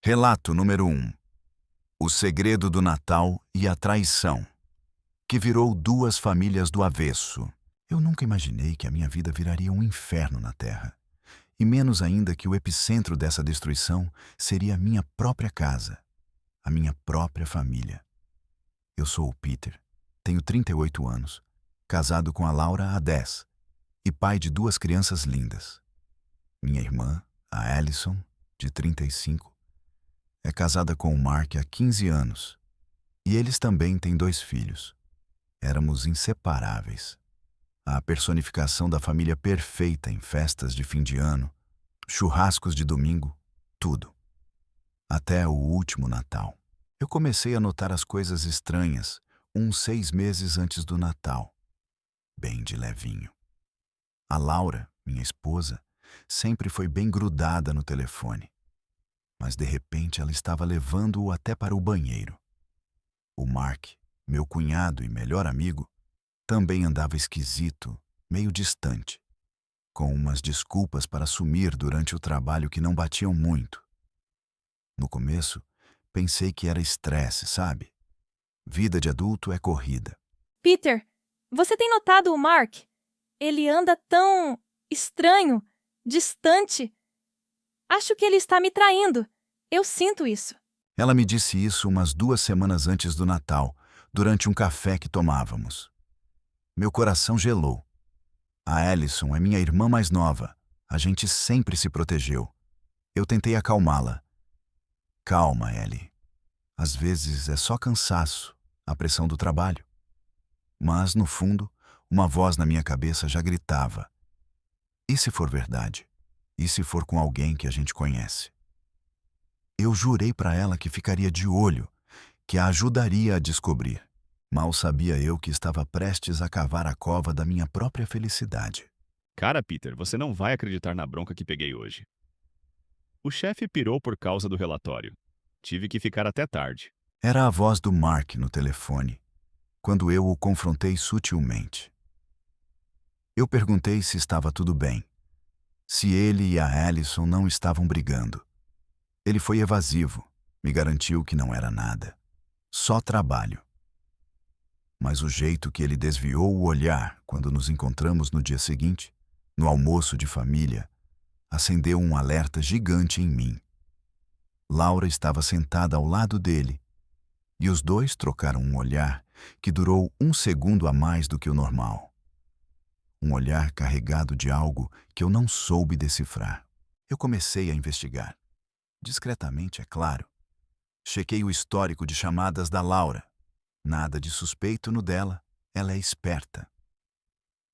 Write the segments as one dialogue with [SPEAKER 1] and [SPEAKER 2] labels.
[SPEAKER 1] Relato número 1. O segredo do Natal e a traição, que virou duas famílias do avesso. Eu nunca imaginei que a minha vida viraria um inferno na Terra. E menos ainda que o epicentro dessa destruição seria a minha própria casa, a minha própria família. Eu sou o Peter, tenho 38 anos, casado com a Laura há 10 e pai de duas crianças lindas. Minha irmã, a Alison, de 35, é casada com o Mark há 15 anos e eles também têm 2 filhos. Éramos inseparáveis. A personificação da família perfeita em festas de fim de ano, churrascos de domingo, tudo. Até o último Natal. Eu comecei a notar as coisas estranhas uns 6 meses antes do Natal, bem de levinho. A Laura, minha esposa, sempre foi bem grudada no telefone. Mas de repente ela estava levando-o até para o banheiro. O Mark, meu cunhado e melhor amigo, também andava esquisito, meio distante, com umas desculpas para sumir durante o trabalho que não batiam muito. No começo, pensei que era estresse, sabe? Vida de adulto é corrida.
[SPEAKER 2] Peter, você tem notado o Mark? Ele anda tão estranho, distante. Acho que ele está me traindo. Eu sinto isso.
[SPEAKER 1] Ela me disse isso umas 2 semanas antes do Natal, durante um café que tomávamos. Meu coração gelou. A Alison é minha irmã mais nova. A gente sempre se protegeu. Eu tentei acalmá-la. Calma, Ellie. Às vezes é só cansaço, a pressão do trabalho. Mas, no fundo, uma voz na minha cabeça já gritava: e se for verdade? E se for com alguém que a gente conhece? Eu jurei para ela que ficaria de olho, que a ajudaria a descobrir. Mal sabia eu que estava prestes a cavar a cova da minha própria felicidade.
[SPEAKER 3] Cara, Peter, você não vai acreditar na bronca que peguei hoje. O chefe pirou por causa do relatório. Tive que ficar até tarde.
[SPEAKER 1] Era a voz do Mark no telefone, quando eu o confrontei sutilmente. Eu perguntei se estava tudo bem, se ele e a Alison não estavam brigando. Ele foi evasivo, me garantiu que não era nada, só trabalho. Mas o jeito que ele desviou o olhar quando nos encontramos no dia seguinte, no almoço de família, acendeu um alerta gigante em mim. Laura estava sentada ao lado dele, e os dois trocaram um olhar que durou 1 segundo a mais do que o normal. Um olhar carregado de algo que eu não soube decifrar. Eu comecei a investigar. Discretamente, é claro. Chequei o histórico de chamadas da Laura. Nada de suspeito no dela, ela é esperta.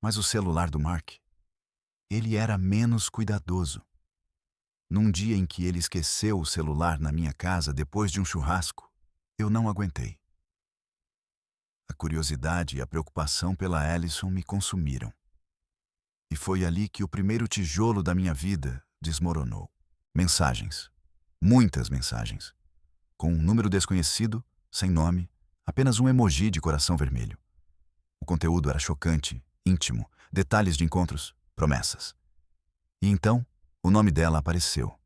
[SPEAKER 1] Mas o celular do Mark? Ele era menos cuidadoso. Num dia em que ele esqueceu o celular na minha casa depois de um churrasco, eu não aguentei. A curiosidade e a preocupação pela Alison me consumiram. E foi ali que o primeiro tijolo da minha vida desmoronou. Mensagens. Muitas mensagens. Com um número desconhecido, sem nome, apenas um emoji de coração vermelho. O conteúdo era chocante, íntimo, detalhes de encontros, promessas. E então, o nome dela apareceu.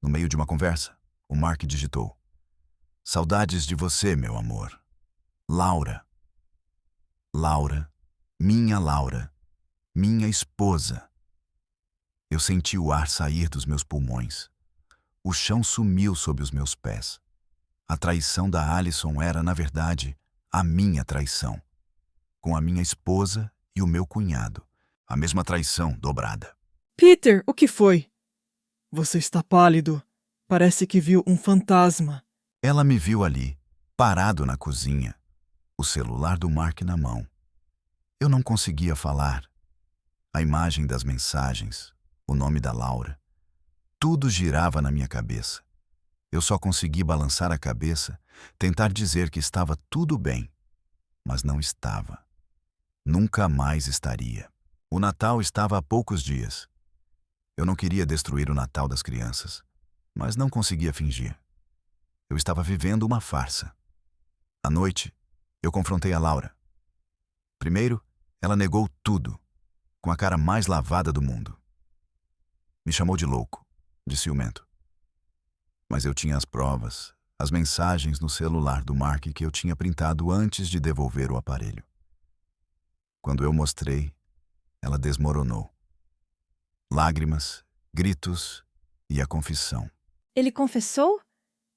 [SPEAKER 1] No meio de uma conversa, o Mark digitou: saudades de você, meu amor. Laura. Laura, minha esposa. Eu senti o ar sair dos meus pulmões. O chão sumiu sob os meus pés. A traição da Alison era, na verdade, a minha traição. Com a minha esposa e o meu cunhado. A mesma traição dobrada.
[SPEAKER 4] Peter, o que foi? Você está pálido. Parece que viu um fantasma.
[SPEAKER 1] Ela me viu ali, parado na cozinha, o celular do Mark na mão. Eu não conseguia falar. A imagem das mensagens, o nome da Laura, tudo girava na minha cabeça. Eu só consegui balançar a cabeça, tentar dizer que estava tudo bem, mas não estava. Nunca mais estaria. O Natal estava há poucos dias. Eu não queria destruir o Natal das crianças, mas não conseguia fingir. Eu estava vivendo uma farsa. À noite, eu confrontei a Laura. Primeiro, ela negou tudo, com a cara mais lavada do mundo. Me chamou de louco, de ciumento. Mas eu tinha as provas, as mensagens no celular do Mark que eu tinha printado antes de devolver o aparelho. Quando eu mostrei, ela desmoronou. Lágrimas, gritos e a confissão.
[SPEAKER 2] Ele confessou?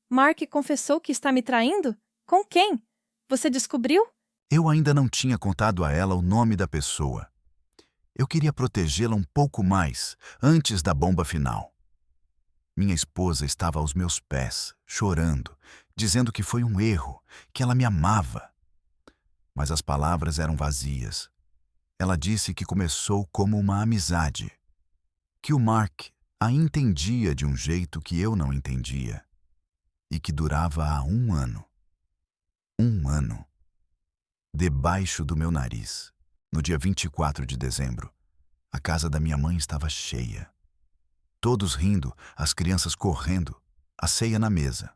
[SPEAKER 2] Mark confessou que está me traindo? Com quem? Você descobriu?
[SPEAKER 1] Eu ainda não tinha contado a ela o nome da pessoa. Eu queria protegê-la um pouco mais, antes da bomba final. Minha esposa estava aos meus pés, chorando, dizendo que foi um erro, que ela me amava. Mas as palavras eram vazias. Ela disse que começou como uma amizade, que o Mark a entendia de um jeito que eu não entendia, e que durava há 1 ano. 1 ano. Debaixo do meu nariz, no dia 24 de dezembro, a casa da minha mãe estava cheia. Todos rindo, as crianças correndo, a ceia na mesa.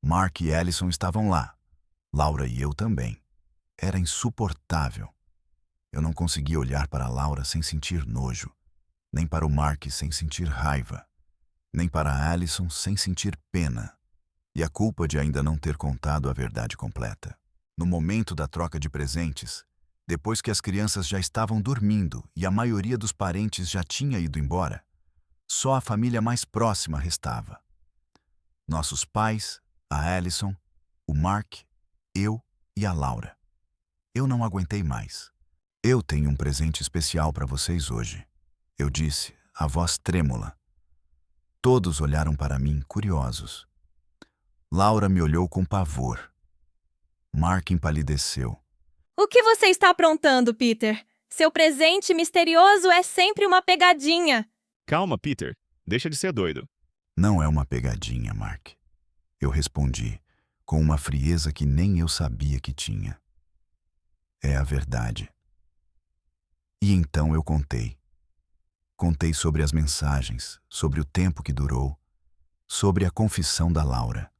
[SPEAKER 1] Mark e Allison estavam lá, Laura e eu também. Era insuportável. Eu não conseguia olhar para Laura sem sentir nojo, nem para o Mark sem sentir raiva, nem para Allison sem sentir pena, e a culpa de ainda não ter contado a verdade completa. No momento da troca de presentes, depois que as crianças já estavam dormindo e a maioria dos parentes já tinha ido embora, só a família mais próxima restava. Nossos pais, a Allison, o Mark, eu e a Laura. Eu não aguentei mais. Eu tenho um presente especial para vocês hoje, eu disse, a voz trêmula. Todos olharam para mim, curiosos. Laura me olhou com pavor. Mark empalideceu.
[SPEAKER 2] O que você está aprontando, Peter? Seu presente misterioso é sempre uma pegadinha.
[SPEAKER 3] Calma, Peter. Deixa de ser doido.
[SPEAKER 1] Não é uma pegadinha, Mark. Eu respondi, com uma frieza que nem eu sabia que tinha. É a verdade. E então eu contei. Contei sobre as mensagens, sobre o tempo que durou, sobre a confissão da Laura.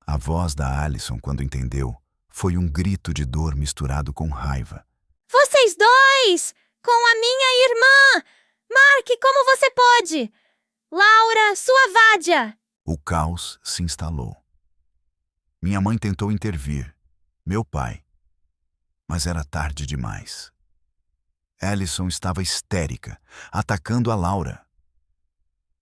[SPEAKER 1] A voz da Allison, quando entendeu, foi um grito de dor misturado com raiva.
[SPEAKER 2] Vocês dois! Com a minha irmã! Mark, como você pode? Laura, sua vádia!
[SPEAKER 1] O caos se instalou. Minha mãe tentou intervir, meu pai. Mas era tarde demais. Allison estava histérica, atacando a Laura.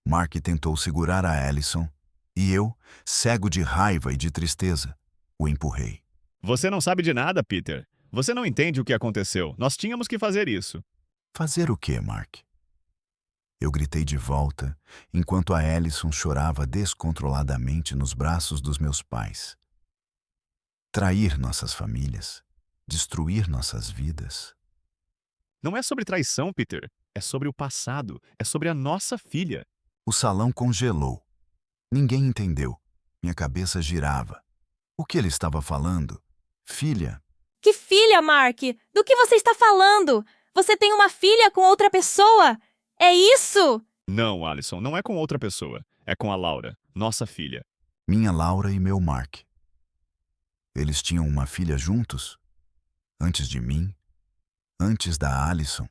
[SPEAKER 1] Mark tentou segurar a Allison e eu, cego de raiva e de tristeza, o empurrei.
[SPEAKER 3] Você não sabe de nada, Peter. Você não entende o que aconteceu. Nós tínhamos que fazer isso.
[SPEAKER 1] Fazer o quê, Mark? Eu gritei de volta, enquanto a Allison chorava descontroladamente nos braços dos meus pais. Trair nossas famílias, destruir nossas vidas.
[SPEAKER 3] Não é sobre traição, Peter. É sobre o passado. É sobre a nossa filha.
[SPEAKER 1] O salão congelou. Ninguém entendeu. Minha cabeça girava. O que ele estava falando? Filha?
[SPEAKER 2] Que filha, Mark? Do que você está falando? Você tem uma filha com outra pessoa? É isso?
[SPEAKER 3] Não, Allison, não é com outra pessoa. É com a Laura, nossa filha.
[SPEAKER 1] Minha Laura e meu Mark. Eles tinham uma filha juntos? Antes de mim? Antes da Allison?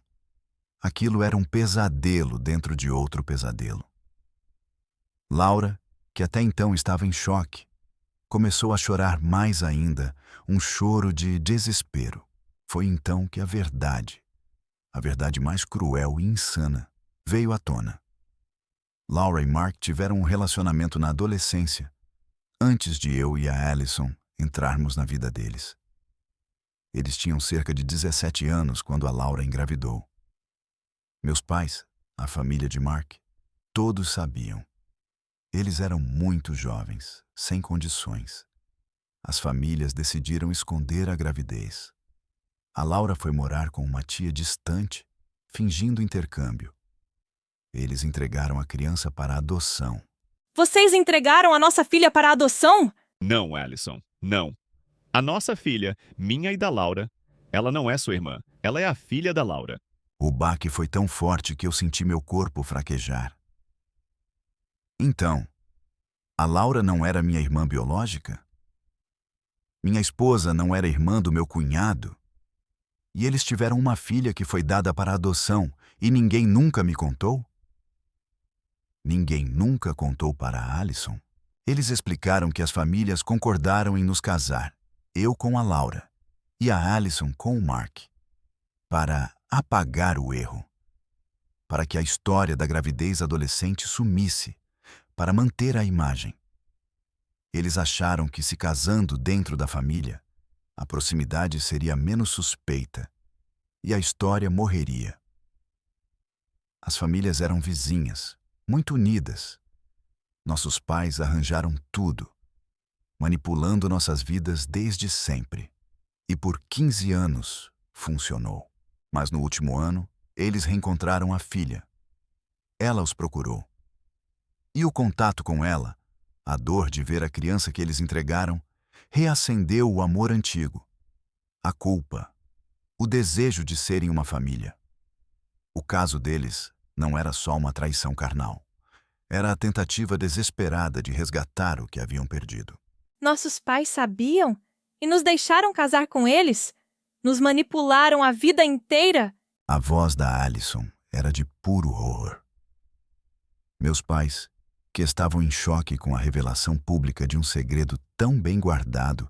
[SPEAKER 1] Aquilo era um pesadelo dentro de outro pesadelo. Laura, que até então estava em choque, começou a chorar mais ainda, um choro de desespero. Foi então que a verdade mais cruel e insana, veio à tona. Laura e Mark tiveram um relacionamento na adolescência, antes de eu e a Allison entrarmos na vida deles. Eles tinham cerca de 17 anos quando a Laura engravidou. Meus pais, a família de Mark, todos sabiam. Eles eram muito jovens, sem condições. As famílias decidiram esconder a gravidez. A Laura foi morar com uma tia distante, fingindo intercâmbio. Eles entregaram a criança para adoção.
[SPEAKER 2] Vocês entregaram a nossa filha para adoção?
[SPEAKER 3] Não, Allison, não. A nossa filha, minha e da Laura, ela não é sua irmã. Ela é a filha da Laura.
[SPEAKER 1] O baque foi tão forte que eu senti meu corpo fraquejar. Então, a Laura não era minha irmã biológica? Minha esposa não era irmã do meu cunhado? E eles tiveram uma filha que foi dada para adoção e ninguém nunca me contou? Ninguém nunca contou para a Allison? Eles explicaram que as famílias concordaram em nos casar, eu com a Laura e a Alison com o Mark, para apagar o erro, para que a história da gravidez adolescente sumisse, para manter a imagem. Eles acharam que, se casando dentro da família, a proximidade seria menos suspeita e a história morreria. As famílias eram vizinhas, muito unidas. Nossos pais arranjaram tudo, manipulando nossas vidas desde sempre. E por 15 anos funcionou. Mas no último ano, eles reencontraram a filha. Ela os procurou. E o contato com ela, a dor de ver a criança que eles entregaram, reacendeu o amor antigo, a culpa, o desejo de serem uma família. O caso deles não era só uma traição carnal. Era a tentativa desesperada de resgatar o que haviam perdido.
[SPEAKER 2] Nossos pais sabiam e nos deixaram casar com eles? Nos manipularam a vida inteira?
[SPEAKER 1] A voz da Alison era de puro horror. Meus pais, que estavam em choque com a revelação pública de um segredo tão bem guardado,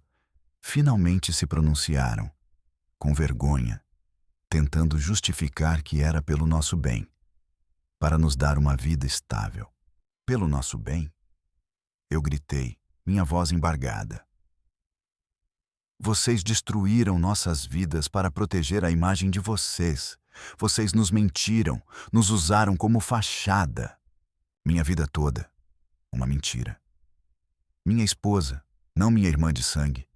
[SPEAKER 1] finalmente se pronunciaram, com vergonha, tentando justificar que era pelo nosso bem, para nos dar uma vida estável. Pelo nosso bem? Eu gritei, minha voz embargada. Vocês destruíram nossas vidas para proteger a imagem de vocês. Vocês nos mentiram, nos usaram como fachada. Minha vida toda, uma mentira. Minha esposa, não minha irmã de sangue,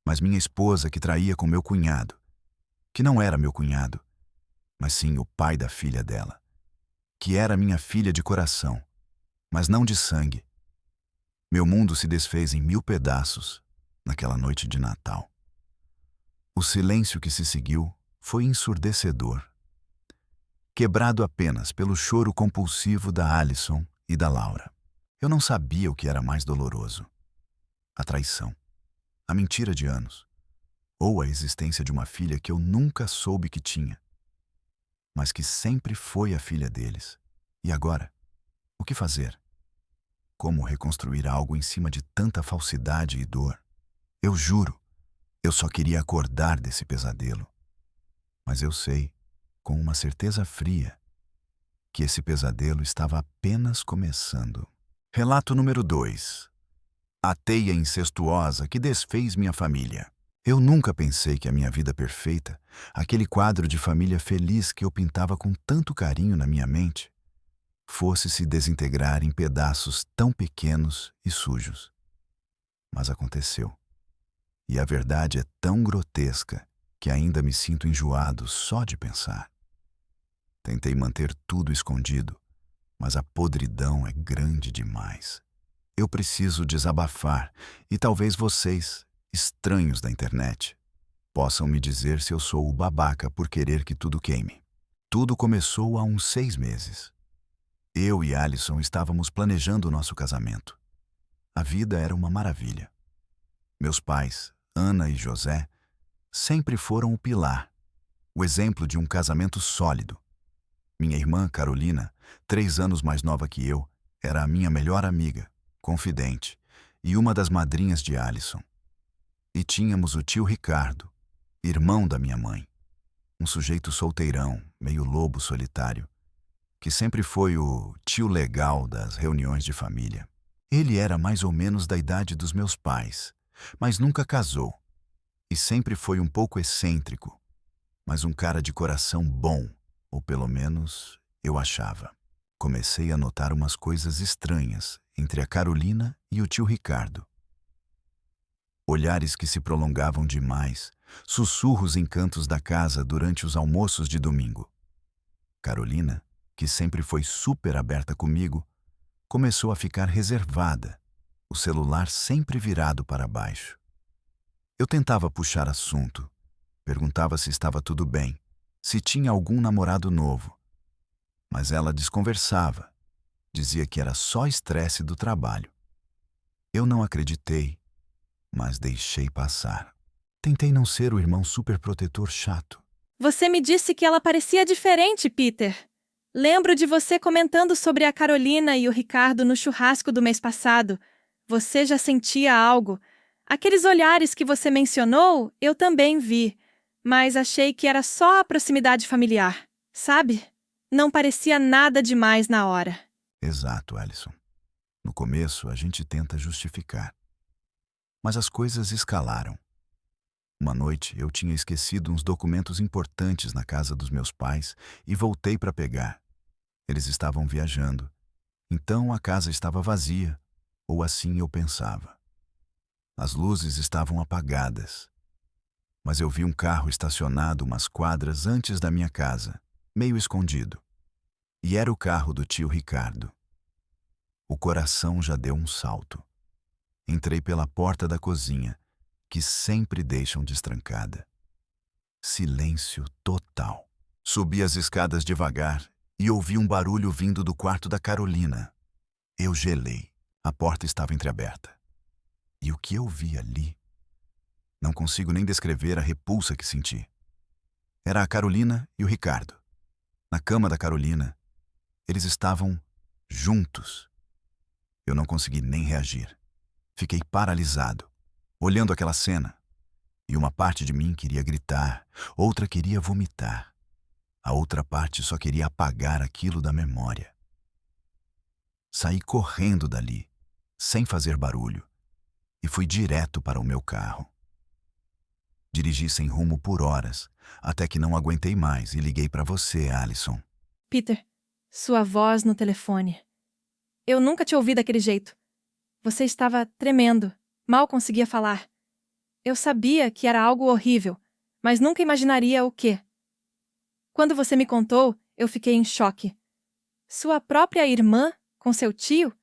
[SPEAKER 1] mas minha esposa que traía com meu cunhado, que não era meu cunhado, mas sim o pai da filha dela, que era minha filha de coração, mas não de sangue. Meu mundo se desfez em 1000 pedaços naquela noite de Natal. O silêncio que se seguiu foi ensurdecedor, quebrado apenas pelo choro compulsivo da Alison e da Laura. Eu não sabia o que era mais doloroso: a traição, a mentira de anos, ou a existência de uma filha que eu nunca soube que tinha, mas que sempre foi a filha deles. E agora? O que fazer? Como reconstruir algo em cima de tanta falsidade e dor? Eu juro, eu só queria acordar desse pesadelo. Mas eu sei, com uma certeza fria, que esse pesadelo estava apenas começando. Relato número 2. A teia incestuosa que desfez minha família. Eu nunca pensei que a minha vida perfeita, aquele quadro de família feliz que eu pintava com tanto carinho na minha mente, fosse se desintegrar em pedaços tão pequenos e sujos. Mas aconteceu. E a verdade é tão grotesca que ainda me sinto enjoado só de pensar. Tentei manter tudo escondido, mas a podridão é grande demais. Eu preciso desabafar e talvez vocês, estranhos da internet, possam me dizer se eu sou o babaca por querer que tudo queime. Tudo começou há uns 6 meses. Eu e Alison estávamos planejando o nosso casamento. A vida era uma maravilha. Meus pais, Ana e José, sempre foram o pilar, o exemplo de um casamento sólido. Minha irmã, Carolina, 3 anos mais nova que eu, era a minha melhor amiga, confidente, e uma das madrinhas de Alison. E tínhamos o tio Ricardo, irmão da minha mãe, um sujeito solteirão, meio lobo solitário, que sempre foi o tio legal das reuniões de família. Ele era mais ou menos da idade dos meus pais, mas nunca casou, e sempre foi um pouco excêntrico, mas um cara de coração bom, ou pelo menos eu achava. Comecei a notar umas coisas estranhas entre a Carolina e o tio Ricardo. Olhares que se prolongavam demais, sussurros em cantos da casa durante os almoços de domingo. Carolina, que sempre foi super aberta comigo, começou a ficar reservada, o celular sempre virado para baixo. Eu tentava puxar assunto, perguntava se estava tudo bem, se tinha algum namorado novo. Mas ela desconversava, dizia que era só estresse do trabalho. Eu não acreditei, mas deixei passar. Tentei não ser o irmão superprotetor chato.
[SPEAKER 2] Você me disse que ela parecia diferente, Peter. Lembro de você comentando sobre a Carolina e o Ricardo no churrasco do mês passado. Você já sentia algo. Aqueles olhares que você mencionou, eu também vi, mas achei que era só a proximidade familiar, sabe? Não parecia nada demais na hora.
[SPEAKER 1] Exato, Alison. No começo, a gente tenta justificar. Mas as coisas escalaram. Uma noite, eu tinha esquecido uns documentos importantes na casa dos meus pais e voltei para pegar. Eles estavam viajando. Então a casa estava vazia, ou assim eu pensava. As luzes estavam apagadas. Mas eu vi um carro estacionado umas quadras antes da minha casa, meio escondido. E era o carro do tio Ricardo. O coração já deu um salto. Entrei pela porta da cozinha, que sempre deixam destrancada. Silêncio total. Subi as escadas devagar e ouvi um barulho vindo do quarto da Carolina. Eu gelei. A porta estava entreaberta. E o que eu vi ali? Não consigo nem descrever a repulsa que senti. Era a Carolina e o Ricardo. Na cama da Carolina, eles estavam juntos. Eu não consegui nem reagir. Fiquei paralisado, olhando aquela cena. E uma parte de mim queria gritar, outra queria vomitar. A outra parte só queria apagar aquilo da memória. Saí correndo dali, sem fazer barulho, e fui direto para o meu carro. Dirigi sem rumo por horas, até que não aguentei mais e liguei para você, Alison.
[SPEAKER 2] Peter, sua voz no telefone. Eu nunca te ouvi daquele jeito. Você estava tremendo, mal conseguia falar. Eu sabia que era algo horrível, mas nunca imaginaria o quê. Quando você me contou, eu fiquei em choque. Sua própria irmã com seu tio?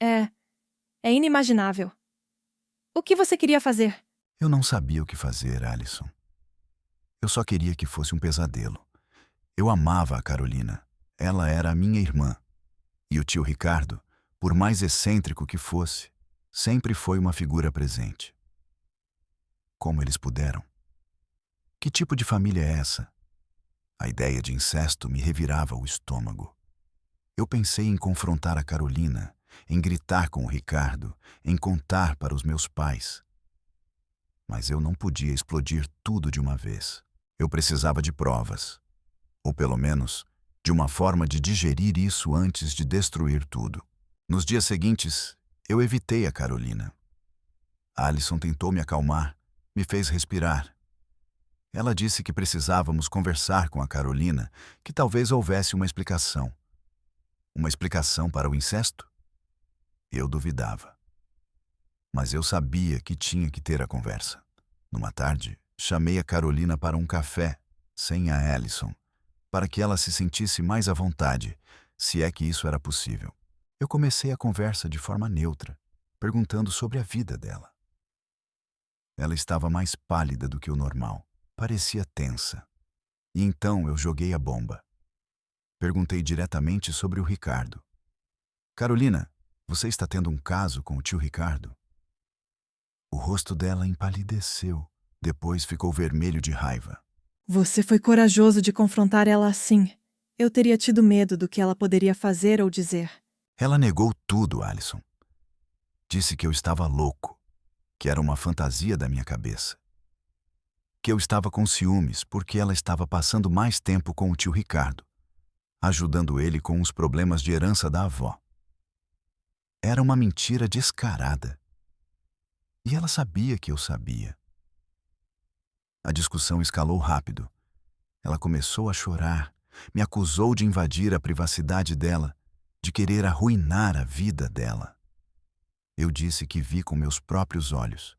[SPEAKER 2] É inimaginável. O que você queria fazer?
[SPEAKER 1] Eu não sabia o que fazer, Alison. Eu só queria que fosse um pesadelo. Eu amava a Carolina. Ela era a minha irmã. E o tio Ricardo, por mais excêntrico que fosse, sempre foi uma figura presente. Como eles puderam? Que tipo de família é essa? A ideia de incesto me revirava o estômago. Eu pensei em confrontar a Carolina, em gritar com o Ricardo, em contar para os meus pais. Mas eu não podia explodir tudo de uma vez. Eu precisava de provas. Ou pelo menos, de uma forma de digerir isso antes de destruir tudo. Nos dias seguintes, eu evitei a Carolina. Alison tentou me acalmar, me fez respirar. Ela disse que precisávamos conversar com a Carolina, que talvez houvesse uma explicação. Uma explicação para o incesto? Eu duvidava. Mas eu sabia que tinha que ter a conversa. Numa tarde, chamei a Carolina para um café, sem a Alison, para que ela se sentisse mais à vontade, se é que isso era possível. Eu comecei a conversa de forma neutra, perguntando sobre a vida dela. Ela estava mais pálida do que o normal, parecia tensa. E então eu joguei a bomba. Perguntei diretamente sobre o Ricardo. Carolina, você está tendo um caso com o tio Ricardo? O rosto dela empalideceu, depois ficou vermelho de raiva.
[SPEAKER 2] Você foi corajoso de confrontar ela assim. Eu teria tido medo do que ela poderia fazer ou dizer.
[SPEAKER 1] Ela negou tudo, Alison. Disse que eu estava louco, que era uma fantasia da minha cabeça. Que eu estava com ciúmes porque ela estava passando mais tempo com o tio Ricardo, ajudando ele com os problemas de herança da avó. Era uma mentira descarada. E ela sabia que eu sabia. A discussão escalou rápido. Ela começou a chorar, me acusou de invadir a privacidade dela, de querer arruinar a vida dela. Eu disse que vi com meus próprios olhos.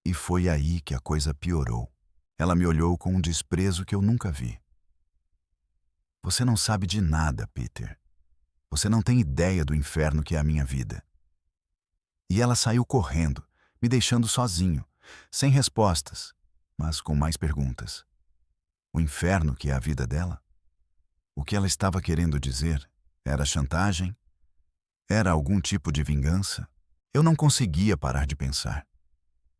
[SPEAKER 1] E foi aí que a coisa piorou. Ela me olhou com um desprezo que eu nunca vi. Você não sabe de nada, Peter. Você não tem ideia do inferno que é a minha vida. E ela saiu correndo, me deixando sozinho, sem respostas, mas com mais perguntas. O inferno que é a vida dela? O que ela estava querendo dizer? Era chantagem? Era algum tipo de vingança? Eu não conseguia parar de pensar.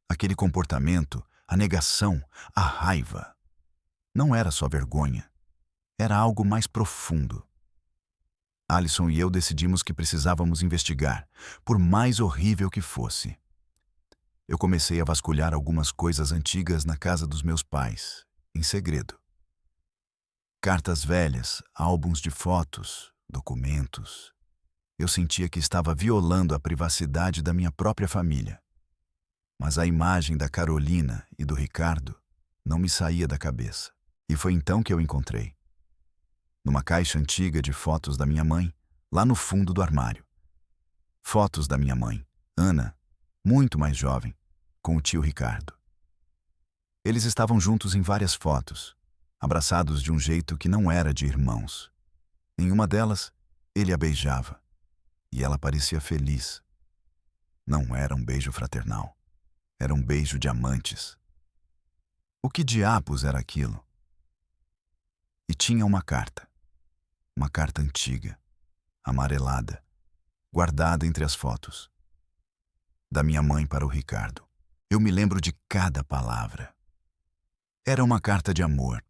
[SPEAKER 1] Aquele comportamento, a negação, a raiva. Não era só vergonha. Era algo mais profundo. Alison e eu decidimos que precisávamos investigar, por mais horrível que fosse. Eu comecei a vasculhar algumas coisas antigas na casa dos meus pais, em segredo. Cartas velhas, álbuns de fotos, documentos. Eu sentia que estava violando a privacidade da minha própria família. Mas a imagem da Carolina e do Ricardo não me saía da cabeça. E foi então que eu encontrei. Numa caixa antiga de fotos da minha mãe, lá no fundo do armário. Fotos da minha mãe, Ana, muito mais jovem, com o tio Ricardo. Eles estavam juntos em várias fotos, abraçados de um jeito que não era de irmãos. Em uma delas, ele a beijava, e ela parecia feliz. Não era um beijo fraternal, era um beijo de amantes. O que diabos era aquilo? E tinha uma carta antiga, amarelada, guardada entre as fotos. Da minha mãe para o Ricardo. Eu me lembro de cada palavra. Era uma carta de amor.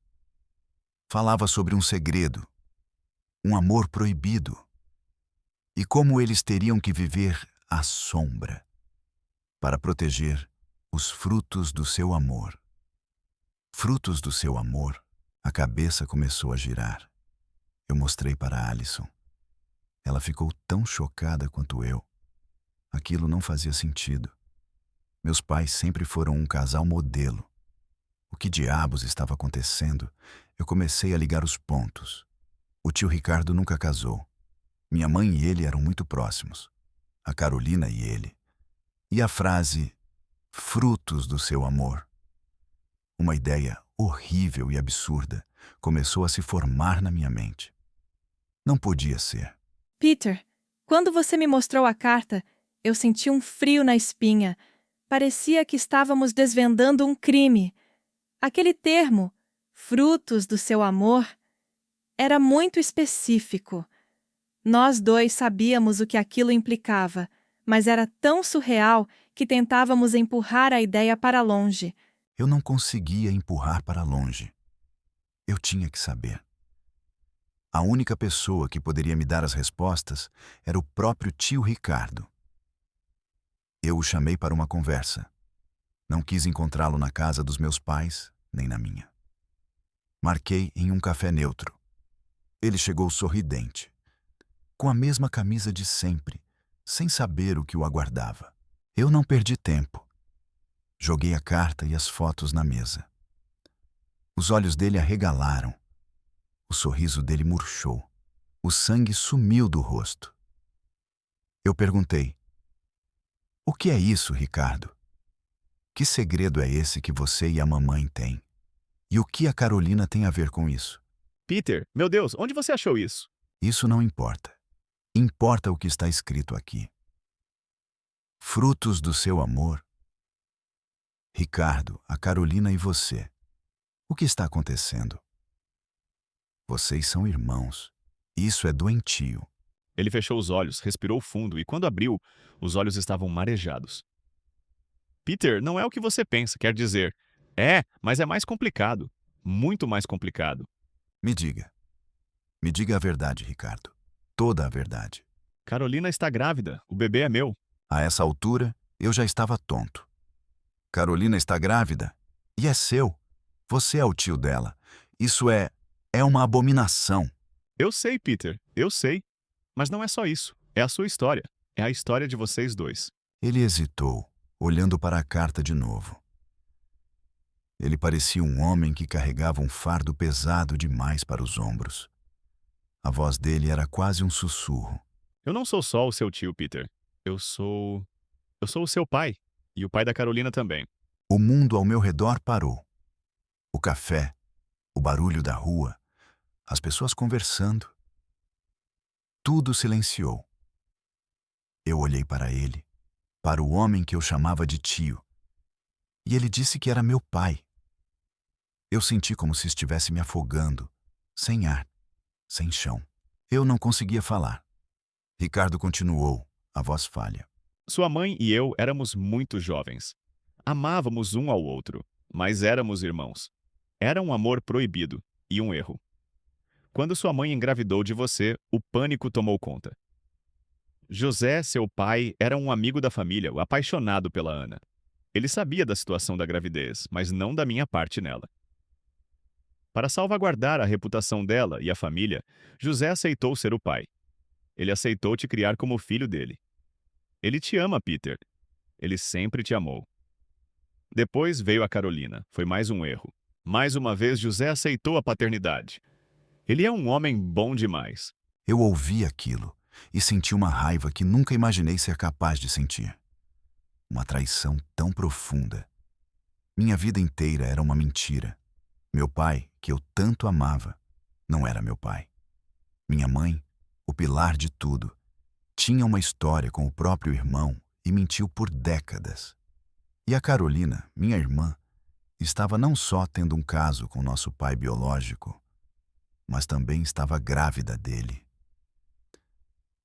[SPEAKER 1] Falava sobre um segredo, um amor proibido, e como eles teriam que viver à sombra para proteger os frutos do seu amor. Frutos do seu amor. A cabeça começou a girar. Eu mostrei para Alison. Ela ficou tão chocada quanto eu. Aquilo não fazia sentido. Meus pais sempre foram um casal modelo. O que diabos estava acontecendo? Eu comecei a ligar os pontos. O tio Ricardo nunca casou. Minha mãe e ele eram muito próximos. A Carolina e ele. E a frase, frutos do seu amor. Uma ideia horrível e absurda começou a se formar na minha mente. Não podia ser.
[SPEAKER 2] Peter, quando você me mostrou a carta, eu senti um frio na espinha. Parecia que estávamos desvendando um crime. Aquele termo, frutos do seu amor, era muito específico. Nós dois sabíamos o que aquilo implicava, mas era tão surreal que tentávamos empurrar a ideia para longe.
[SPEAKER 1] Eu não conseguia empurrar para longe. Eu tinha que saber. A única pessoa que poderia me dar as respostas era o próprio tio Ricardo. Eu o chamei para uma conversa. Não quis encontrá-lo na casa dos meus pais, nem na minha. Marquei em um café neutro. Ele chegou sorridente, com a mesma camisa de sempre, sem saber o que o aguardava. Eu não perdi tempo. Joguei a carta e as fotos na mesa. Os olhos dele arregalaram. O sorriso dele murchou. O sangue sumiu do rosto. Eu perguntei: "O que é isso, Ricardo? Que segredo é esse que você e a mamãe têm? E o que a Carolina tem a ver com isso?"
[SPEAKER 3] Peter, meu Deus, onde você achou isso?
[SPEAKER 1] Isso não importa. Importa o que está escrito aqui. Frutos do seu amor. Ricardo, a Carolina e você. O que está acontecendo? Vocês são irmãos. Isso é doentio.
[SPEAKER 3] Ele fechou os olhos, respirou fundo e, quando abriu, os olhos estavam marejados. Peter, não é o que você pensa, quer dizer. É, mas é mais complicado. Muito mais complicado.
[SPEAKER 1] Me diga. Me diga a verdade, Ricardo. Toda a verdade.
[SPEAKER 3] Carolina está grávida. O bebê é meu.
[SPEAKER 1] A essa altura, eu já estava tonto. Carolina está grávida? E é seu. Você é o tio dela. Isso é uma abominação.
[SPEAKER 3] Eu sei, Peter. Eu sei. Mas não é só isso. É a sua história. É a história de vocês dois.
[SPEAKER 1] Ele hesitou, olhando para a carta de novo. Ele parecia um homem que carregava um fardo pesado demais para os ombros. A voz dele era quase um sussurro.
[SPEAKER 3] Eu não sou só o seu tio, Peter. Eu sou o seu pai. E o pai da Carolina também.
[SPEAKER 1] O mundo ao meu redor parou. O café, o barulho da rua, as pessoas conversando. Tudo silenciou. Eu olhei para ele, para o homem que eu chamava de tio, e ele disse que era meu pai. Eu senti como se estivesse me afogando, sem ar, sem chão. Eu não conseguia falar. Ricardo continuou, a voz falha.
[SPEAKER 3] Sua mãe e eu éramos muito jovens. Amávamos um ao outro, mas éramos irmãos. Era um amor proibido e um erro. Quando sua mãe engravidou de você, o pânico tomou conta. José, seu pai, era um amigo da família, apaixonado pela Ana. Ele sabia da situação da gravidez, mas não da minha parte nela. Para salvaguardar a reputação dela e a família, José aceitou ser o pai. Ele aceitou te criar como filho dele. Ele te ama, Peter. Ele sempre te amou. Depois veio a Carolina. Foi mais um erro. Mais uma vez, José aceitou a paternidade. Ele é um homem bom demais.
[SPEAKER 1] Eu ouvi aquilo e senti uma raiva que nunca imaginei ser capaz de sentir. Uma traição tão profunda. Minha vida inteira era uma mentira. Meu pai, que eu tanto amava, não era meu pai. Minha mãe, o pilar de tudo, tinha uma história com o próprio irmão e mentiu por décadas. E a Carolina, minha irmã, estava não só tendo um caso com nosso pai biológico, mas também estava grávida dele.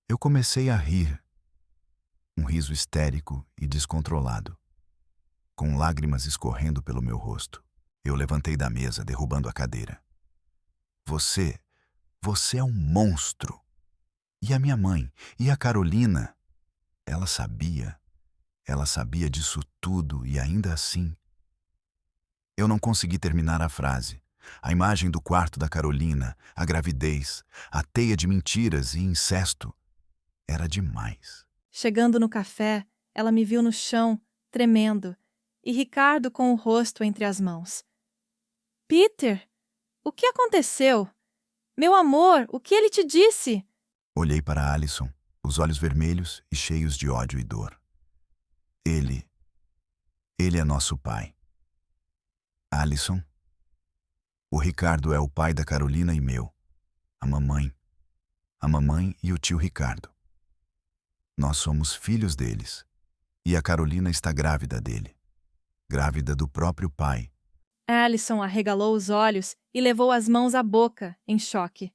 [SPEAKER 1] Eu comecei a rir, um riso histérico e descontrolado, com lágrimas escorrendo pelo meu rosto. Eu levantei da mesa, derrubando a cadeira. Você é um monstro! E a minha mãe, e a Carolina, ela sabia disso tudo e ainda assim. Eu não consegui terminar a frase. A imagem do quarto da Carolina, a gravidez, a teia de mentiras e incesto, era demais.
[SPEAKER 2] Chegando no café, ela me viu no chão, tremendo, e Ricardo com o rosto entre as mãos. Peter, o que aconteceu? Meu amor, o que ele te disse?
[SPEAKER 1] Olhei para Alison, os olhos vermelhos e cheios de ódio e dor. Ele é nosso pai. Alison, o Ricardo é o pai da Carolina e meu. A mamãe e o tio Ricardo. Nós somos filhos deles. E a Carolina está grávida dele. Grávida do próprio pai.
[SPEAKER 2] Alison arregalou os olhos e levou as mãos à boca, em choque.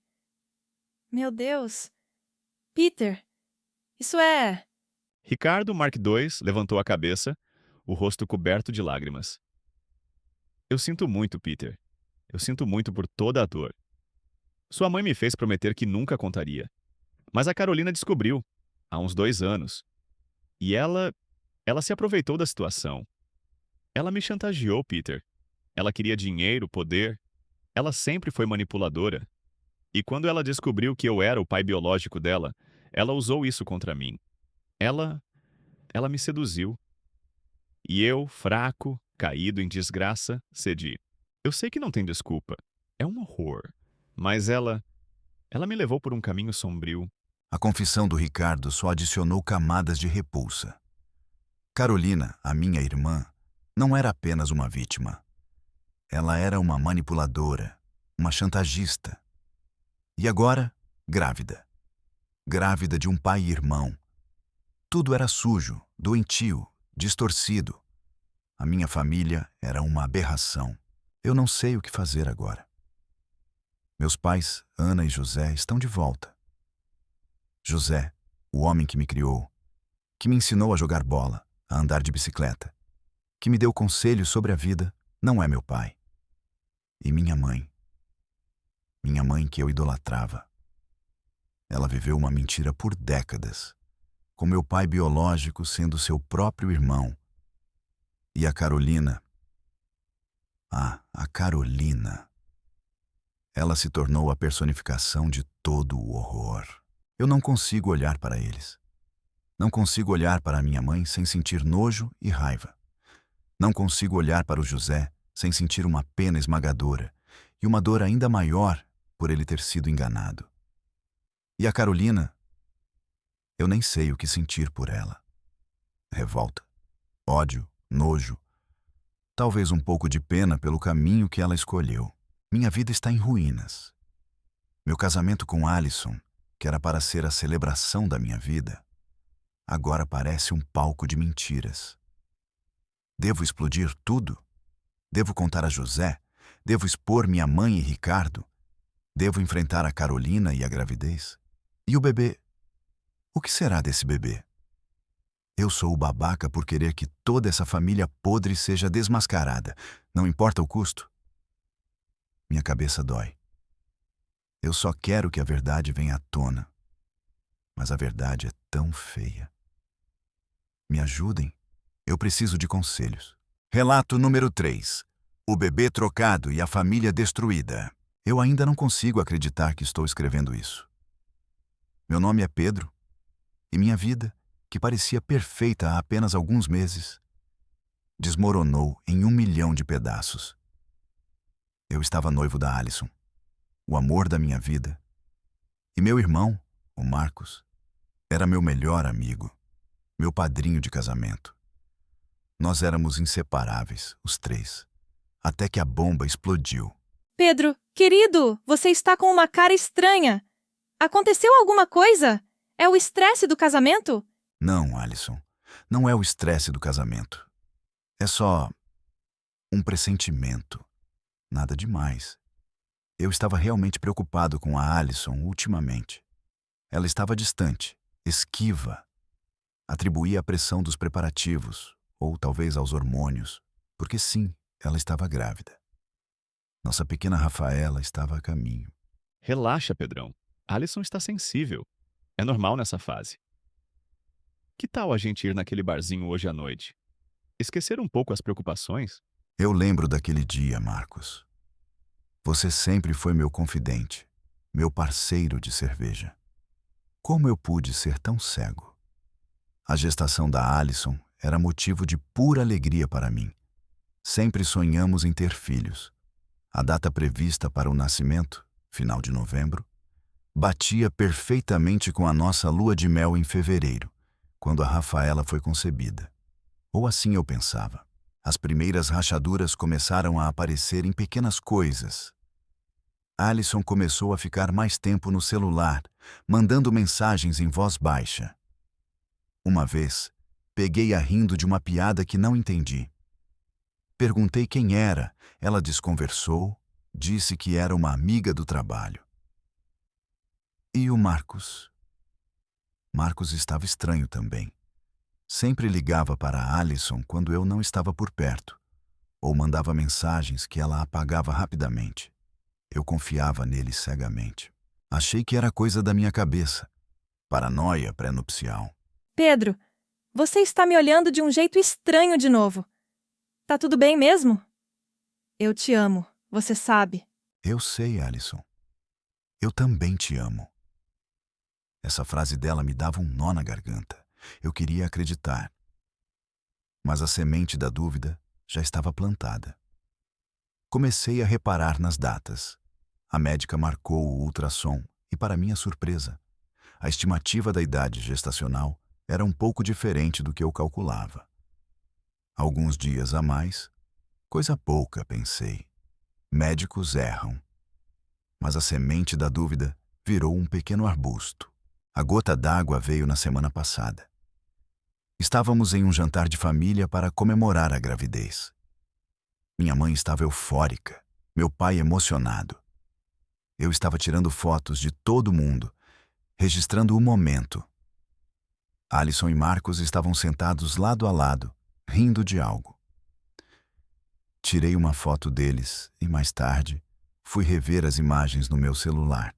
[SPEAKER 2] Meu Deus! Peter, isso é...
[SPEAKER 3] Ricardo Mark II levantou a cabeça, o rosto coberto de lágrimas. Eu sinto muito, Peter. Eu sinto muito por toda a dor. Sua mãe me fez prometer que nunca contaria. Mas a Carolina descobriu, há uns 2 anos. E ela se aproveitou da situação. Ela me chantageou, Peter. Ela queria dinheiro, poder. Ela sempre foi manipuladora. E quando ela descobriu que eu era o pai biológico dela, ela usou isso contra mim. Ela me seduziu. E eu, fraco, caído em desgraça, cedi. Eu sei que não tem desculpa. É um horror. Mas ela me levou por um caminho sombrio.
[SPEAKER 1] A confissão do Ricardo só adicionou camadas de repulsa. Carolina, a minha irmã, não era apenas uma vítima. Ela era uma manipuladora, uma chantagista. E agora, grávida. Grávida de um pai e irmão. Tudo era sujo, doentio, distorcido. A minha família era uma aberração. Eu não sei o que fazer agora. Meus pais, Ana e José, estão de volta. José, o homem que me criou, que me ensinou a jogar bola, a andar de bicicleta, que me deu conselhos sobre a vida, não é meu pai. E minha mãe que eu idolatrava. Ela viveu uma mentira por décadas, com meu pai biológico sendo seu próprio irmão. E a Carolina... a Carolina... Ela se tornou a personificação de todo o horror. Eu não consigo olhar para eles. Não consigo olhar para a minha mãe sem sentir nojo e raiva. Não consigo olhar para o José sem sentir uma pena esmagadora e uma dor ainda maior por ele ter sido enganado. E a Carolina, eu nem sei o que sentir por ela. Revolta, ódio, nojo, talvez um pouco de pena pelo caminho que ela escolheu. Minha vida está em ruínas. Meu casamento com Alison, que era para ser a celebração da minha vida, agora parece um palco de mentiras. Devo explodir tudo? Devo contar a José? Devo expor minha mãe e Ricardo? Devo enfrentar a Carolina e a gravidez? E o bebê? O que será desse bebê? Eu sou o babaca por querer que toda essa família podre seja desmascarada, não importa o custo. Minha cabeça dói. Eu só quero que a verdade venha à tona. Mas a verdade é tão feia. Me ajudem. Eu preciso de conselhos. Relato número 3. O bebê trocado e a família destruída. Eu ainda não consigo acreditar que estou escrevendo isso. Meu nome é Pedro, e minha vida, que parecia perfeita há apenas alguns meses, desmoronou em 1 milhão de pedaços. Eu estava noivo da Alison, o amor da minha vida, e meu irmão, o Marcos, era meu melhor amigo, meu padrinho de casamento. Nós éramos inseparáveis, os três, até que a bomba explodiu.
[SPEAKER 2] Pedro, querido, você está com uma cara estranha. Aconteceu alguma coisa? É o estresse do casamento?
[SPEAKER 1] Não, Alison, não é o estresse do casamento. É só um pressentimento. Nada demais. Eu estava realmente preocupado com a Alison ultimamente. Ela estava distante, esquiva. Atribuía a pressão dos preparativos, ou talvez aos hormônios, porque sim, ela estava grávida. Nossa pequena Rafaela estava a caminho.
[SPEAKER 3] Relaxa, Pedrão. Alison está sensível. É normal nessa fase. Que tal a gente ir naquele barzinho hoje à noite? Esquecer um pouco as preocupações?
[SPEAKER 1] Eu lembro daquele dia, Marcos. Você sempre foi meu confidente, meu parceiro de cerveja. Como eu pude ser tão cego? A gestação da Alison era motivo de pura alegria para mim. Sempre sonhamos em ter filhos. A data prevista para o nascimento, final de novembro, batia perfeitamente com a nossa lua de mel em fevereiro, quando a Rafaela foi concebida. Ou assim eu pensava. As primeiras rachaduras começaram a aparecer em pequenas coisas. Alison começou a ficar mais tempo no celular, mandando mensagens em voz baixa. Uma vez, peguei-a rindo de uma piada que não entendi. Perguntei quem era, ela desconversou, disse que era uma amiga do trabalho. E o Marcos? Marcos estava estranho também. Sempre ligava para a Alison quando eu não estava por perto, ou mandava mensagens que ela apagava rapidamente. Eu confiava nele cegamente. Achei que era coisa da minha cabeça. Paranoia pré-nupcial.
[SPEAKER 2] Pedro, você está me olhando de um jeito estranho de novo. Tá tudo bem mesmo? Eu te amo, você sabe.
[SPEAKER 1] Eu sei, Alison. Eu também te amo. Essa frase dela me dava um nó na garganta. Eu queria acreditar. Mas a semente da dúvida já estava plantada. Comecei a reparar nas datas. A médica marcou o ultrassom e, para minha surpresa, a estimativa da idade gestacional era um pouco diferente do que eu calculava. Alguns dias a mais, coisa pouca, pensei. Médicos erram. Mas a semente da dúvida virou um pequeno arbusto. A gota d'água veio na semana passada. Estávamos em um jantar de família para comemorar a gravidez. Minha mãe estava eufórica, meu pai emocionado. Eu estava tirando fotos de todo mundo, registrando o momento. Alison e Marcos estavam sentados lado a lado, rindo de algo. Tirei uma foto deles e, mais tarde, fui rever as imagens no meu celular.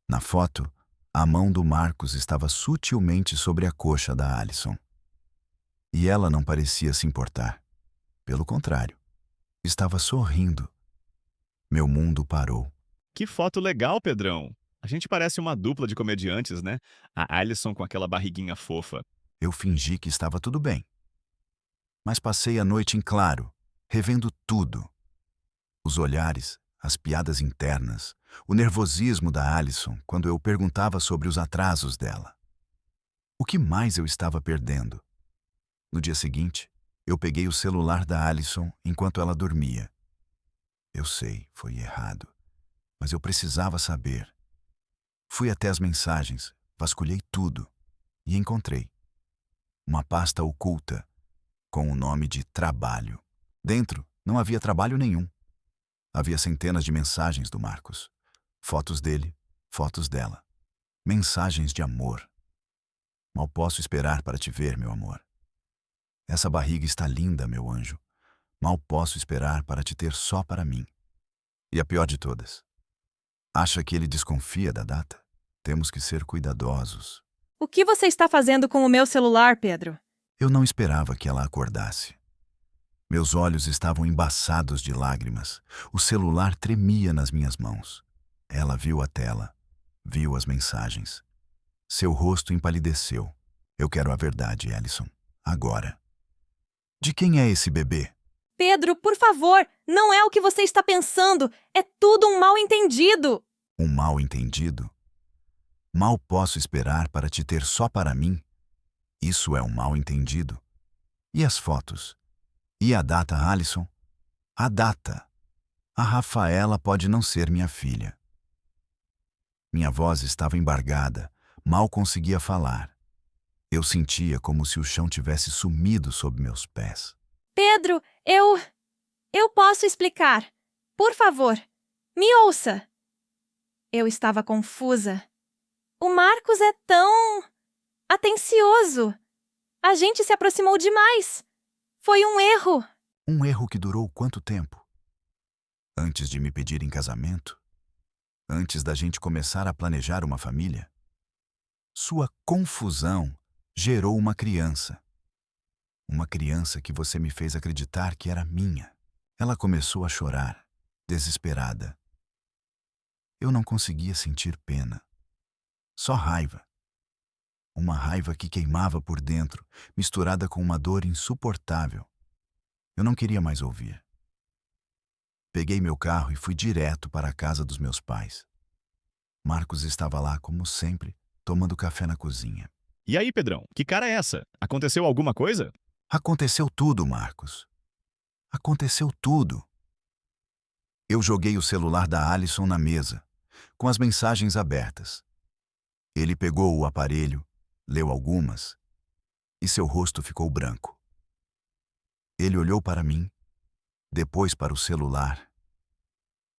[SPEAKER 1] Na foto, a mão do Marcos estava sutilmente sobre a coxa da Alison. E ela não parecia se importar. Pelo contrário, estava sorrindo. Meu mundo parou.
[SPEAKER 3] Que foto legal, Pedrão. A gente parece uma dupla de comediantes, né? A Alison com aquela barriguinha fofa.
[SPEAKER 1] Eu fingi que estava tudo bem. Mas passei a noite em claro, revendo tudo. Os olhares, as piadas internas, o nervosismo da Alison quando eu perguntava sobre os atrasos dela. O que mais eu estava perdendo? No dia seguinte, eu peguei o celular da Alison enquanto ela dormia. Eu sei, foi errado, mas eu precisava saber. Fui até as mensagens, vasculhei tudo e encontrei uma pasta oculta com o nome de trabalho. Dentro não havia trabalho nenhum. Havia centenas de mensagens do Marcos. Fotos dele, fotos dela. Mensagens de amor. Mal posso esperar para te ver, meu amor. Essa barriga está linda, meu anjo. Mal posso esperar para te ter só para mim. E a pior de todas. Acha que ele desconfia da data? Temos que ser cuidadosos.
[SPEAKER 2] O que você está fazendo com o meu celular, Pedro?
[SPEAKER 1] Eu não esperava que ela acordasse. Meus olhos estavam embaçados de lágrimas. O celular tremia nas minhas mãos. Ela viu a tela, viu as mensagens. Seu rosto empalideceu. Eu quero a verdade, Allison. Agora. De quem é esse bebê?
[SPEAKER 2] Pedro, por favor, não é o que você está pensando. É tudo um mal-entendido.
[SPEAKER 1] Um mal-entendido? Mal posso esperar para te ter só para mim. Isso é um mal-entendido. E as fotos? E a data, Allison? A data. A Rafaela pode não ser minha filha. Minha voz estava embargada, mal conseguia falar. Eu sentia como se o chão tivesse sumido sob meus pés.
[SPEAKER 2] Pedro, eu posso explicar. Por favor, me ouça. Eu estava confusa. O Marcos é tão atencioso. A gente se aproximou demais. Foi um erro.
[SPEAKER 1] Um erro que durou quanto tempo? Antes de me pedir em casamento? Antes da gente começar a planejar uma família? Sua confusão gerou uma criança. Uma criança que você me fez acreditar que era minha. Ela começou a chorar, desesperada. Eu não conseguia sentir pena. Só raiva. Uma raiva que queimava por dentro, misturada com uma dor insuportável. Eu não queria mais ouvir. Peguei meu carro e fui direto para a casa dos meus pais. Marcos estava lá, como sempre, tomando café na cozinha.
[SPEAKER 3] E aí, Pedrão, que cara é essa? Aconteceu alguma coisa?
[SPEAKER 1] Aconteceu tudo, Marcos. Aconteceu tudo. Eu joguei o celular da Allison na mesa, com as mensagens abertas. Ele pegou o aparelho, leu algumas, e seu rosto ficou branco. Ele olhou para mim, depois para o celular,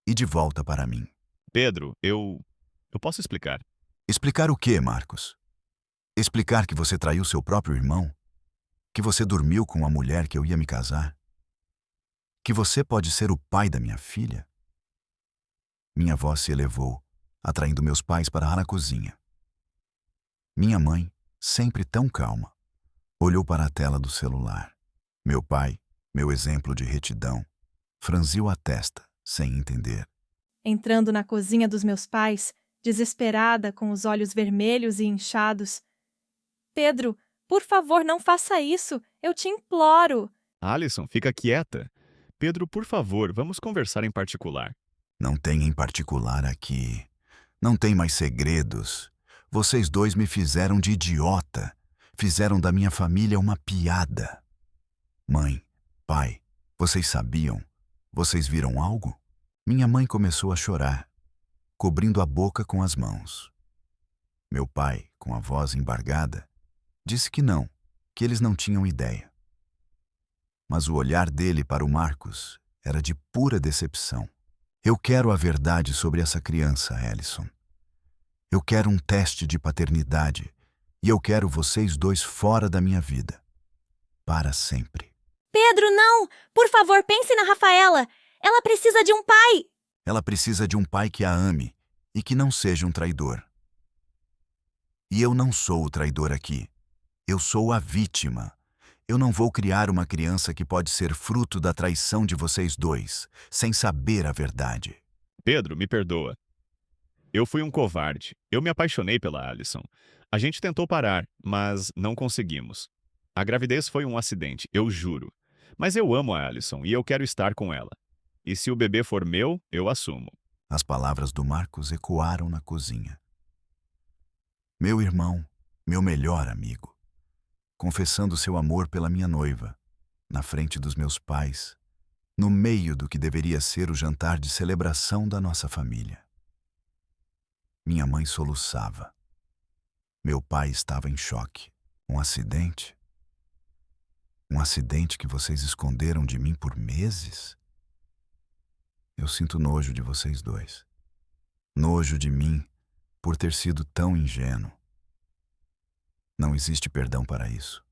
[SPEAKER 1] e de volta para mim.
[SPEAKER 3] Pedro, eu posso explicar.
[SPEAKER 1] Explicar o quê, Marcos? Explicar que você traiu seu próprio irmão? Que você dormiu com a mulher que eu ia me casar? Que você pode ser o pai da minha filha? Minha voz se elevou, atraindo meus pais para a cozinha. Minha mãe, sempre tão calma, olhou para a tela do celular. Meu pai, meu exemplo de retidão, franziu a testa, sem entender.
[SPEAKER 2] Entrando na cozinha dos meus pais, desesperada, com os olhos vermelhos e inchados. Pedro, por favor, não faça isso. Eu te imploro.
[SPEAKER 3] Allison, fica quieta. Pedro, por favor, vamos conversar em particular.
[SPEAKER 1] Não tem em particular aqui. Não tem mais segredos. Vocês dois me fizeram de idiota. Fizeram da minha família uma piada. Mãe, pai, vocês sabiam? Vocês viram algo? Minha mãe começou a chorar, cobrindo a boca com as mãos. Meu pai, com a voz embargada, disse que não, que eles não tinham ideia. Mas o olhar dele para o Marcos era de pura decepção. Eu quero a verdade sobre essa criança, Allison. Eu quero um teste de paternidade e eu quero vocês dois fora da minha vida. Para sempre.
[SPEAKER 2] Pedro, não! Por favor, pense na Rafaela. Ela precisa de um pai.
[SPEAKER 1] Ela precisa de um pai que a ame e que não seja um traidor. E eu não sou o traidor aqui. Eu sou a vítima. Eu não vou criar uma criança que pode ser fruto da traição de vocês dois, sem saber a verdade.
[SPEAKER 3] Pedro, me perdoa. Eu fui um covarde. Eu me apaixonei pela Allison. A gente tentou parar, mas não conseguimos. A gravidez foi um acidente, eu juro. Mas eu amo a Allison e eu quero estar com ela. E se o bebê for meu, eu assumo.
[SPEAKER 1] As palavras do Marcos ecoaram na cozinha. Meu irmão, meu melhor amigo, confessando seu amor pela minha noiva, na frente dos meus pais, no meio do que deveria ser o jantar de celebração da nossa família. Minha mãe soluçava. Meu pai estava em choque. Um acidente? Um acidente que vocês esconderam de mim por meses? Eu sinto nojo de vocês dois. Nojo de mim por ter sido tão ingênuo. Não existe perdão para isso.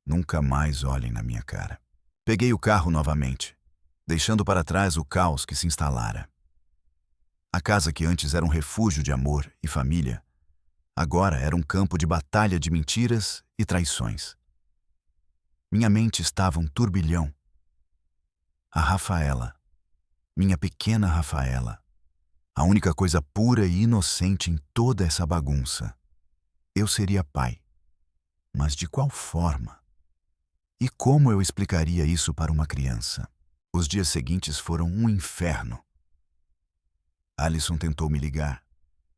[SPEAKER 1] Nunca mais olhem na minha cara. Peguei o carro novamente, deixando para trás o caos que se instalara. A casa que antes era um refúgio de amor e família, agora era um campo de batalha de mentiras e traições. Minha mente estava um turbilhão. A Rafaela, minha pequena Rafaela, a única coisa pura e inocente em toda essa bagunça. Eu seria pai. Mas de qual forma? E como eu explicaria isso para uma criança? Os dias seguintes foram um inferno. Alison tentou me ligar.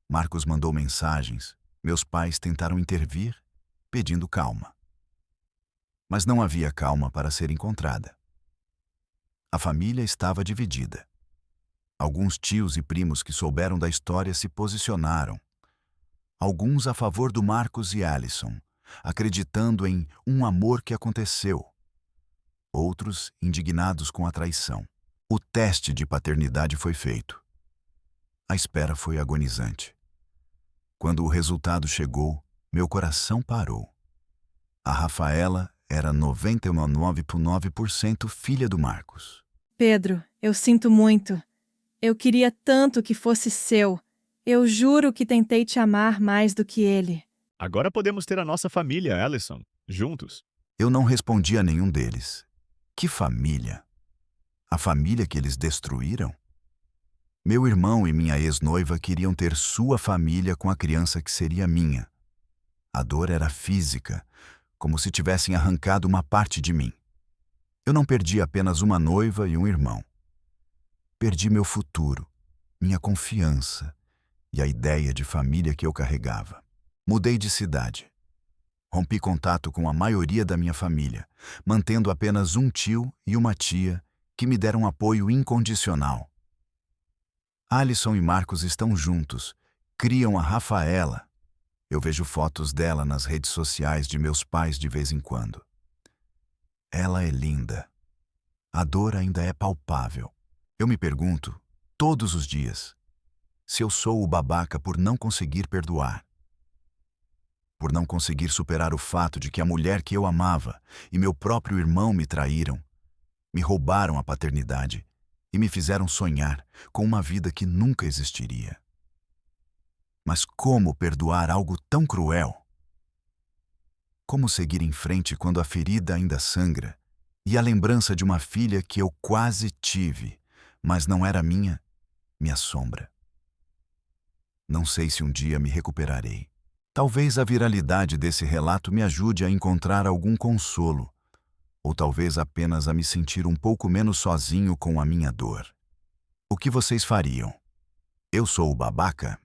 [SPEAKER 1] Marcos mandou mensagens. Meus pais tentaram intervir, pedindo calma. Mas não havia calma para ser encontrada. A família estava dividida. Alguns tios e primos que souberam da história se posicionaram. Alguns a favor do Marcos e Alison, acreditando em um amor que aconteceu. Outros indignados com a traição. O teste de paternidade foi feito. A espera foi agonizante. Quando o resultado chegou, meu coração parou. A Rafaela era 99,9% filha do Marcos.
[SPEAKER 2] Pedro, eu sinto muito. Eu queria tanto que fosse seu. Eu juro que tentei te amar mais do que ele.
[SPEAKER 3] Agora podemos ter a nossa família, Alison, juntos.
[SPEAKER 1] Eu não respondi a nenhum deles. Que família? A família que eles destruíram? Meu irmão e minha ex-noiva queriam ter sua família com a criança que seria minha. A dor era física, como se tivessem arrancado uma parte de mim. Eu não perdi apenas uma noiva e um irmão. Perdi meu futuro, minha confiança e a ideia de família que eu carregava. Mudei de cidade. Rompi contato com a maioria da minha família, mantendo apenas um tio e uma tia que me deram apoio incondicional. Alison e Marcos estão juntos, criam a Rafaela. Eu vejo fotos dela nas redes sociais de meus pais de vez em quando. Ela é linda. A dor ainda é palpável. Eu me pergunto, todos os dias, se eu sou o babaca por não conseguir perdoar. Por não conseguir superar o fato de que a mulher que eu amava e meu próprio irmão me traíram, me roubaram a paternidade e me fizeram sonhar com uma vida que nunca existiria. Mas como perdoar algo tão cruel? Como seguir em frente quando a ferida ainda sangra e a lembrança de uma filha que eu quase tive, mas não era minha, me assombra? Não sei se um dia me recuperarei. Talvez a viralidade desse relato me ajude a encontrar algum consolo, ou talvez apenas a me sentir um pouco menos sozinho com a minha dor. O que vocês fariam? Eu sou o babaca?